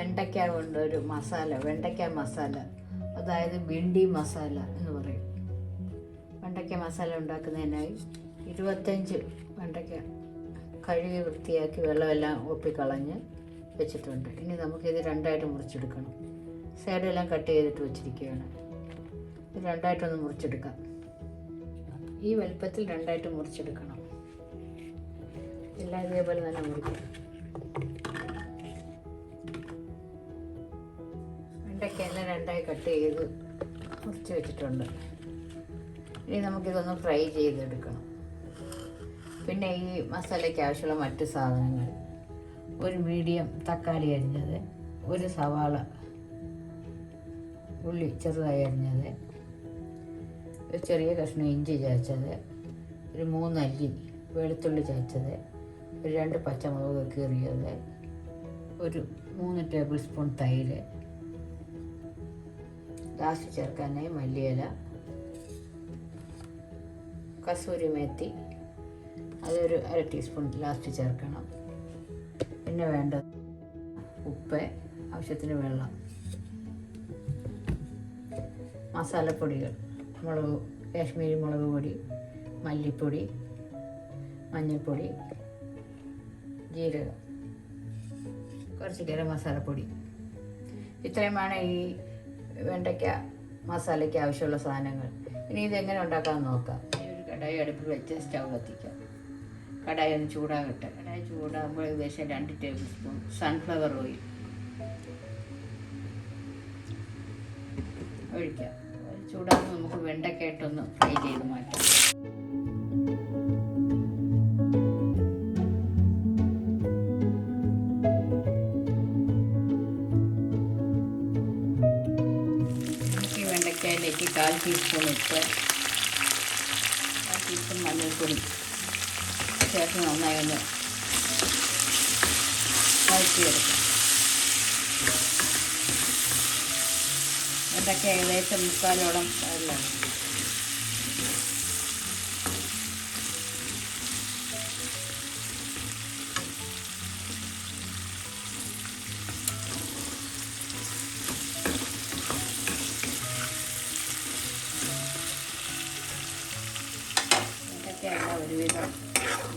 വെണ്ടയ്ക്ക കൊണ്ടൊരു മസാല, വെണ്ടയ്ക്ക മസാല, അതായത് ബിണ്ടി മസാല എന്ന് പറയും. വെണ്ടയ്ക്ക മസാല ഉണ്ടാക്കുന്നതിനായി 25 വെണ്ടയ്ക്ക കഴുകി വൃത്തിയാക്കി വെള്ളമെല്ലാം ഒപ്പിക്കളഞ്ഞ് വെച്ചിട്ടുണ്ട്. ഇനി നമുക്കിത് രണ്ടായിട്ട് മുറിച്ചെടുക്കണം. സൈഡെല്ലാം കട്ട് ചെയ്തിട്ട് വെച്ചിരിക്കുകയാണ്. ഇത് രണ്ടായിട്ടൊന്ന് മുറിച്ചെടുക്കാം. ഈ വലുപ്പത്തിൽ രണ്ടായിട്ട് മുറിച്ചെടുക്കണം. എല്ലാം ഇതേപോലെ തന്നെ മുറിക്കണം. വെണ്ടയ്ക്കെല്ലാം രണ്ടായി കട്ട് ചെയ്ത് മുറിച്ച് വെച്ചിട്ടുണ്ട്. ഇനി നമുക്കിതൊന്ന് ഫ്രൈ ചെയ്തെടുക്കണം. പിന്നെ ഈ മസാലയ്ക്ക് ആവശ്യമുള്ള മറ്റ് സാധനങ്ങൾ: ഒരു മീഡിയം തക്കാളി അരിഞ്ഞത്, ഒരു സവാള, ഉള്ളി ചെറുതായി അരിഞ്ഞത്, ഒരു ചെറിയ കഷ്ണം ഇഞ്ചി ചതച്ചത്, ഒരു 3 അല്ലി വെളുത്തുള്ളി ചതച്ചത്, ഒരു 2 പച്ചമുളക് കീറിയത്, ഒരു 3 ടേബിൾ സ്പൂൺ തൈര്, ലാസ്റ്റ് ചേർക്കാനായി മല്ലിയില, കസൂരി മേത്തി, അതൊരു 1/2 ടീസ്പൂൺ ലാസ്റ്റ് ചേർക്കണം. പിന്നെ വേണ്ടത് ഉപ്പ്, ആവശ്യത്തിന് വെള്ളം, മസാലപ്പൊടികൾ: മുളക്, കാശ്മീരി മുളക് പൊടി, മല്ലിപ്പൊടി, മഞ്ഞൾപ്പൊടി, ജീരകം, കുറച്ച് ഗരം മസാലപ്പൊടി. ഇത്രയുമാണ് ഈ വെണ്ടയ്ക്ക മസാലയ്ക്ക് ആവശ്യമുള്ള സാധനങ്ങൾ. ഇനി ഇതെങ്ങനെ ഉണ്ടാക്കാമെന്ന് നോക്കാം. ഒരു കടായി അടുപ്പിൽ വെച്ച് സ്റ്റൗ കത്തിക്കാം. കടായി ഒന്ന് ചൂടാകട്ടെ. കടായി ചൂടാകുമ്പോൾ ഏകദേശം 2 ടേബിൾ സ്പൂൺ സൺഫ്ലവർ ഓയിൽ ഒഴിക്കാം. ചൂടാകുമ്പോൾ നമുക്ക് വെണ്ടയ്ക്കായിട്ടൊന്ന് ഫ്രൈ ചെയ്ത് മാറ്റാം. നമുക്ക് ഈ വെണ്ടയ്ക്കയിലേക്ക് 1/4 ടീസ്പൂൺ ഉപ്പ്, 1/4 ടീസ്പൂൺ മഞ്ഞൾപ്പൊടി ചേർത്ത് നന്നായി ഒന്ന് വഴറ്റിയെടുക്കാം. വെണ്ടയ്ക്ക ഏകദേശം 3/4 വെള്ളമാണ്. വെണ്ടയ്ക്ക ഒരുവിധം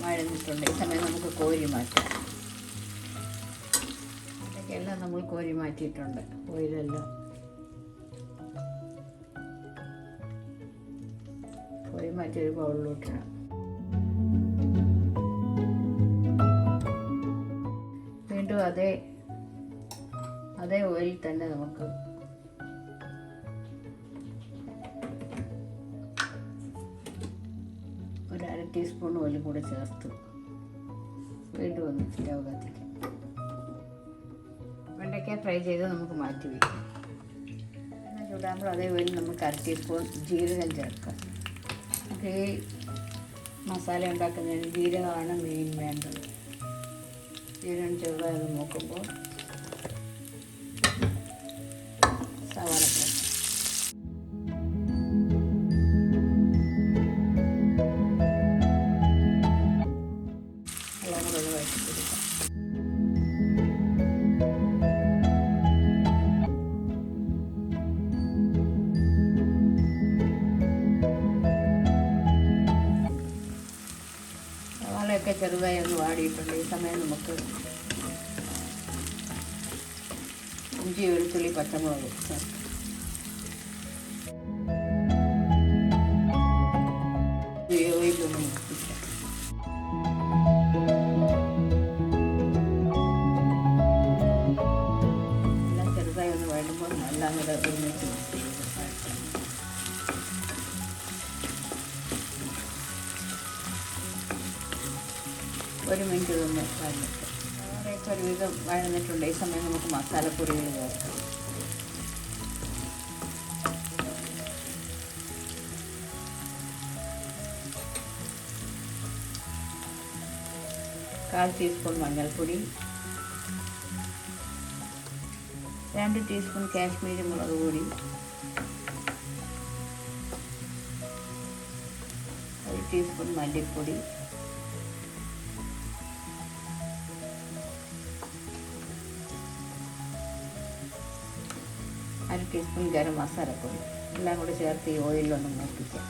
വഴന്നിട്ടുണ്ട്. ഈ സമയം നമുക്ക് കോരി മാറ്റാം. വെണ്ടയ്ക്കയെല്ലാം നമ്മൾ കോരി മാറ്റിയിട്ടുണ്ട്. ഓയിലെല്ലാം കോരി മാറ്റി ഒരു ബൗളിലോട്ടിടാം. വീണ്ടും അതേ ഓയിൽ തന്നെ നമുക്ക് ഒരു 1/2 ടീസ്പൂൺ ഓയിലും കൂടെ ചേർത്ത് വീണ്ടും ഒന്ന് സ്റ്റൗ കത്തിക്കാം. വെണ്ടയ്ക്ക ഫ്രൈ ചെയ്ത് നമുക്ക് മാറ്റി വയ്ക്കാം. എണ്ണ ചൂടാകുമ്പോൾ അതേ ഓയിൽ നമുക്ക് 1/2 ടീസ്പൂൺ ജീരകം ചേർക്കാം. നമുക്ക് ഈ മസാല ഉണ്ടാക്കുന്നതിന് ജീരകമാണ് മെയിൻ വേണ്ടത്. ജീരകം ചെറുതായത് നോക്കുമ്പോൾ സവാള ചേർക്കാം. എല്ലാം കൂടെ വഴറ്റി കൊടുക്കാം. സവാളയൊക്കെ ചെറുതായി ഒന്ന് വാടിയിട്ടുണ്ട്. ഈ സമയം നമുക്ക് ഇഞ്ചി, വെളുത്തുള്ളി, പച്ചമുളക് ചേർക്കാം. ഓയിലൊന്ന് മുറിപ്പിക്കാം. എല്ലാം ചെറുതായി ഒന്ന് വേണ്ടുമ്പോൾ എല്ലാം കൂടെ ഒരുമിച്ച് മിക്സ് ചെയ്ത് വഴറ്റാം. ഒരു മിനിറ്റ് ഇതൊന്ന് വഴഞ്ഞിട്ട് അവിടെയൊക്കെ ഒരുവിധം വഴന്നിട്ടുണ്ട്. ഈ സമയം നമുക്ക് മസാലപ്പൊടികൾ ചേർക്കാം. കാൽ ടീസ്പൂൺ മഞ്ഞൾപ്പൊടി, 2 ടീസ്പൂൺ കാശ്മീരി മുളക് പൊടി, 1 ടീസ്പൂൺ മല്ലിപ്പൊടി, ടീസ്പൂൺ ഗരം മസാലപ്പൊടി എല്ലാം കൂടി ചേർത്ത് ഈ ഓയിലൊന്ന് മൂപ്പിക്കാം.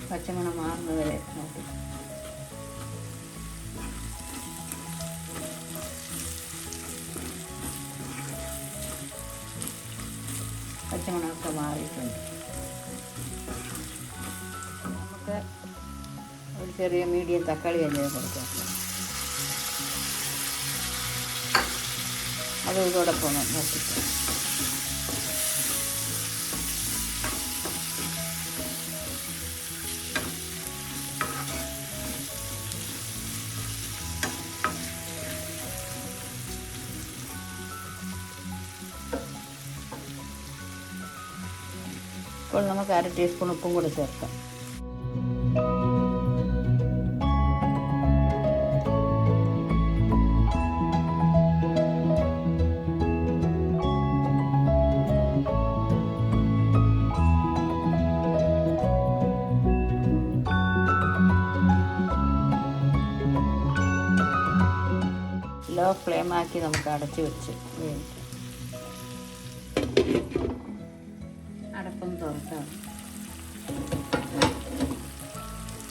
പച്ചമണം മാറുന്നത് വരെ നോക്കി. പച്ചമണമൊക്കെ മാറിയിട്ടുണ്ട്. നമുക്ക് ഒരു ചെറിയ മീഡിയം തക്കാളി അരിഞ്ഞ് കൊടുക്കാം. അത് ഇതോടൊപ്പം ഒന്ന് നോക്കിക്കാം. ഇപ്പോൾ നമുക്ക് 1/2 ടീസ്പൂൺ ഉപ്പും കൂടി ചേർക്കാം. ലോ ഫ്ലെയിമാക്കി നമുക്ക് അടച്ചു വെച്ച് വേവിക്കാം. അടപ്പം തുറക്കാം.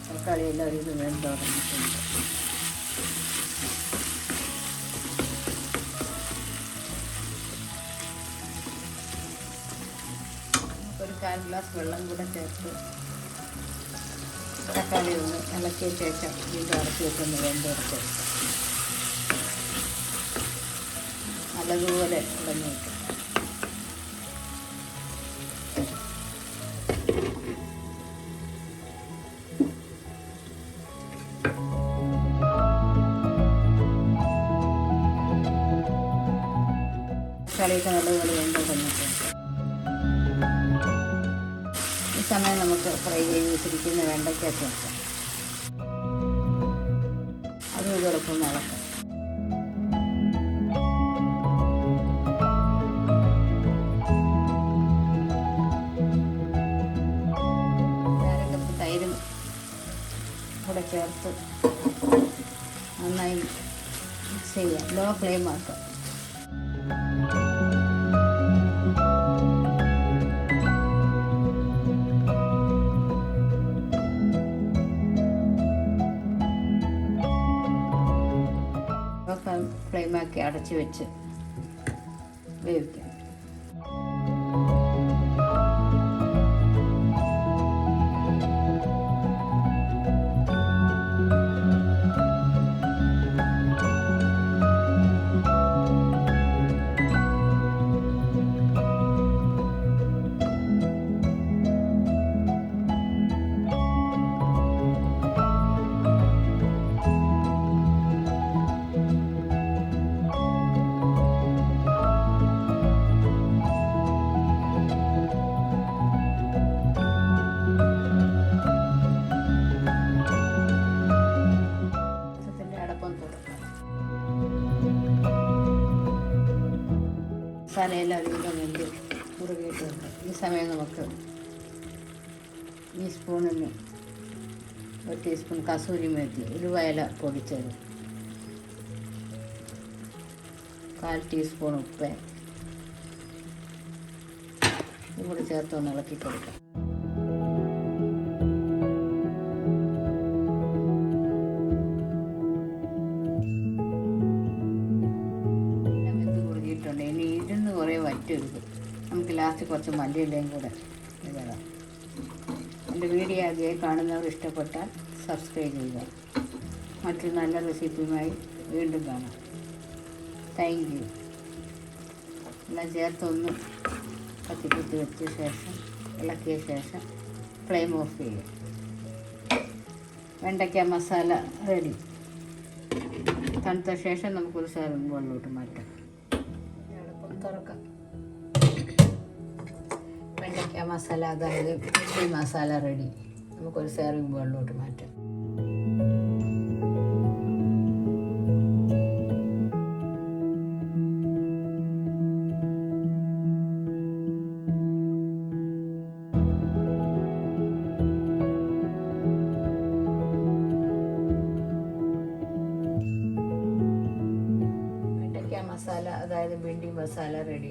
തക്കാളിയെല്ലാം ഇത് വെന്ത് തുടങ്ങിയിട്ടുണ്ട്. നമുക്കൊരു 1/4 ഗ്ലാസ് വെള്ളം കൂടെ ചേർത്ത് തക്കാളി ഒന്ന് ഇളക്കിയ ശേഷം വീണ്ടും അടച്ചു വെച്ചൊന്ന് വെന്തെടുത്ത് നല്ലതുപോലെ ഉടഞ്ഞു വയ്ക്കും. തക്കാളിയൊക്കെ നല്ലതുപോലെ വെന്ത് തുടങ്ങിയിട്ടുണ്ട്. ഈ സമയം നമുക്ക് ഫ്രൈ ചെയ്ത് വെച്ചിരിക്കുന്ന വെണ്ടയ്ക്ക ചേർക്കാം. അതും ഇതോടൊപ്പം ഇളക്കാം. തൈരും കൂടെ ചേർത്ത് നന്നായി മിക്സ് ചെയ്യാം. ലോ ഫ്ലെയിം ആക്കാം. ഫ്ലെയിമാക്കി അടച്ച് വെച്ച് വേവിക്കാം. മസാലയെല്ലാം വീണ്ടും വെന്ത് കുറുകിയിട്ടുണ്ട്. ഈ സമയം നമുക്ക് ഈ സ്പൂണിന് 1 ടീസ്പൂൺ കസൂരി മേത്തി ഉലുവയില പൊടിച്ചത്, 1/4 ടീസ്പൂൺ ഉപ്പ് ഇതുകൂടി ചേർത്ത് ഒന്ന് ഇളക്കി കൊടുക്കാം. ഇനി ഇരുന്ന് കുറേ വറ്റരുത്. നമുക്ക് ലാസ്റ്റ് കുറച്ച് മല്ലിയിലയും കൂടെ ഇടാം. എൻ്റെ വീഡിയോ ആദ്യമായി കാണുന്നവർ ഇഷ്ടപ്പെട്ടാൽ സബ്സ്ക്രൈബ് ചെയ്യുക. മറ്റൊരു നല്ല റെസിപ്പിയുമായി വീണ്ടും കാണാം. Thank you. എല്ലാം ചേർത്തൊന്ന് കത്തിക്കുത്തി വെച്ച ശേഷം ഇളക്കിയ ശേഷം ഫ്ലെയിം ഓഫ് ചെയ്യുക. വെണ്ടയ്ക്ക മസാല റെഡി. തണുത്ത ശേഷം നമുക്കൊരു സെർവിങ് ബൗളിലോട്ട് മാറ്റാം. തുറക്കാം. വെണ്ടയ്ക്ക മസാല, അതായത് ഈ മസാല റെഡി. നമുക്കൊരു സെർവിങ് ബൗളിലോട്ട് മാറ്റാം. അതായത് ഭിണ്ടി മസാല റെഡി.